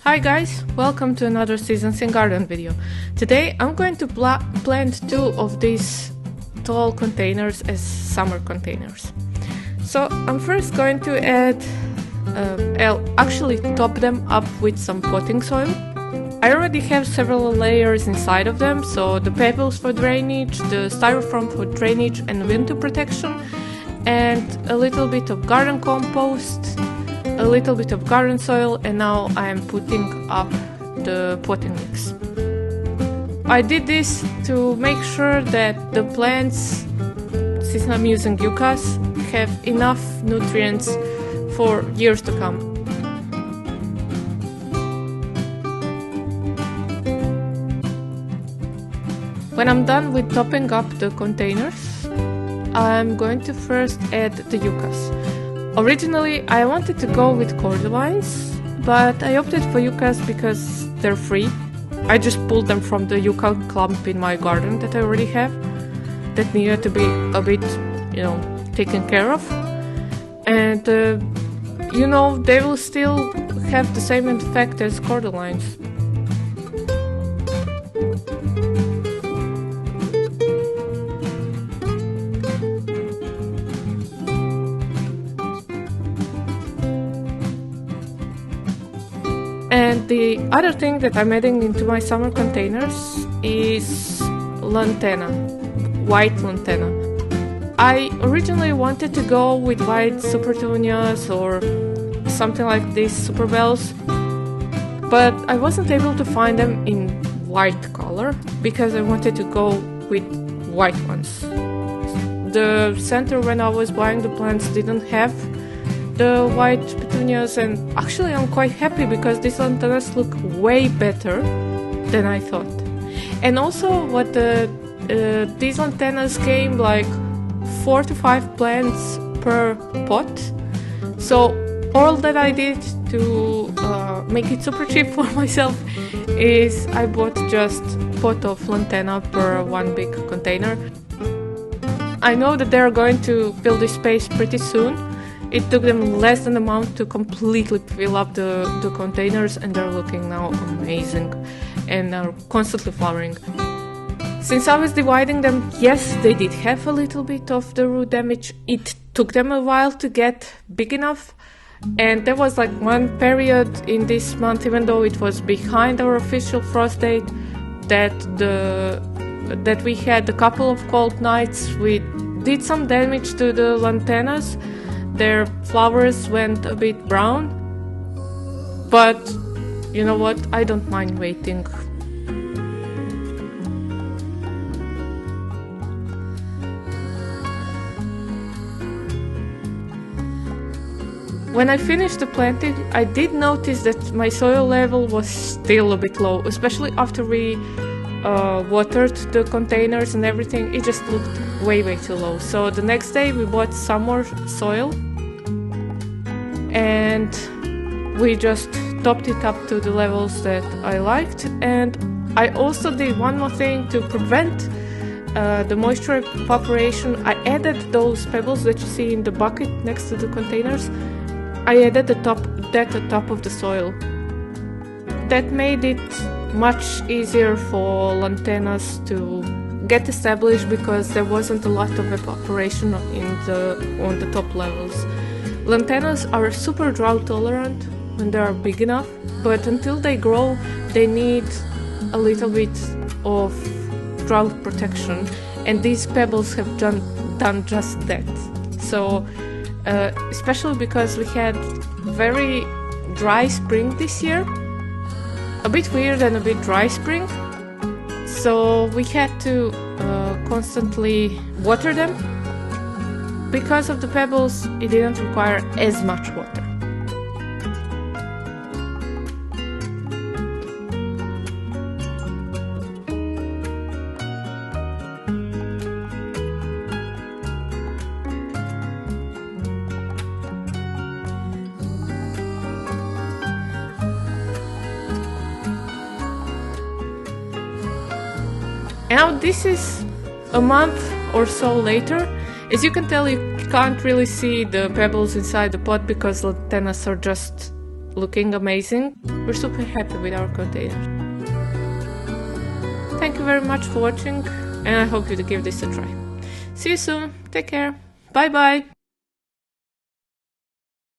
Hi guys, welcome to another Seasons in Garden video. Today I'm going to plant two of these tall containers as summer containers. So I'm first going to add, I'll actually top them up with some potting soil. I already have several layers inside of them, so the pebbles for drainage, the styrofoam for drainage and winter protection, and a little bit of garden compost, a little bit of garden soil, and now I am putting up the potting mix. I did this to make sure that the plants, since I'm using yuccas, have enough nutrients for years to come. When I'm done with topping up the containers, I'm going to first add the yuccas. Originally, I wanted to go with cordylines, but I opted for yuccas because they're free. I just pulled them from the yucca clump in my garden that I already have, that needed to be a bit, taken care of. And, they will still have the same effect as cordylines. And the other thing that I'm adding into my summer containers is lantana, white lantana. I originally wanted to go with white supertunias or something like these super bells, but I wasn't able to find them in white color because I wanted to go with white ones. The center when I was buying the plants didn't have the white petunias, and actually I'm quite happy because these lantanas look way better than I thought. And also these lantanas came like 4 to 5 plants per pot, so all that I did to make it super cheap for myself is I bought just a pot of lantana per one big container. I know that they're going to fill this space pretty soon. It took them less than a month to completely fill up the containers, and they're looking now amazing and are constantly flowering. Since I was dividing them, yes, they did have a little bit of the root damage. It took them a while to get big enough, and there was like one period in this month, even though it was behind our official frost date, that we had a couple of cold nights. We did some damage to the lantanas. Their flowers went a bit brown, but you know what, I don't mind waiting. When I finished the planting, I did notice that my soil level was still a bit low, especially after we watered the containers and everything. It just looked way too low. So the next day we bought some more soil and we just topped it up to the levels that I liked. And I also did one more thing to prevent the moisture evaporation. I added those pebbles that you see in the bucket next to the containers. I added the top of the soil. That made it much easier for lantanas to get established because there wasn't a lot of evaporation on the top levels. Lantanas are super drought tolerant when they are big enough, but until they grow, they need a little bit of drought protection, and these pebbles have done just that. So, especially because we had very dry spring this year, a bit weird and a bit dry spring, so we had to constantly water them. Because of the pebbles, it didn't require as much water. Now this is a month or so later. As you can tell, you can't really see the pebbles inside the pot because lantanas are just looking amazing. We're super happy with our containers. Thank you very much for watching, and I hope you give this a try. See you soon. Take care. Bye bye.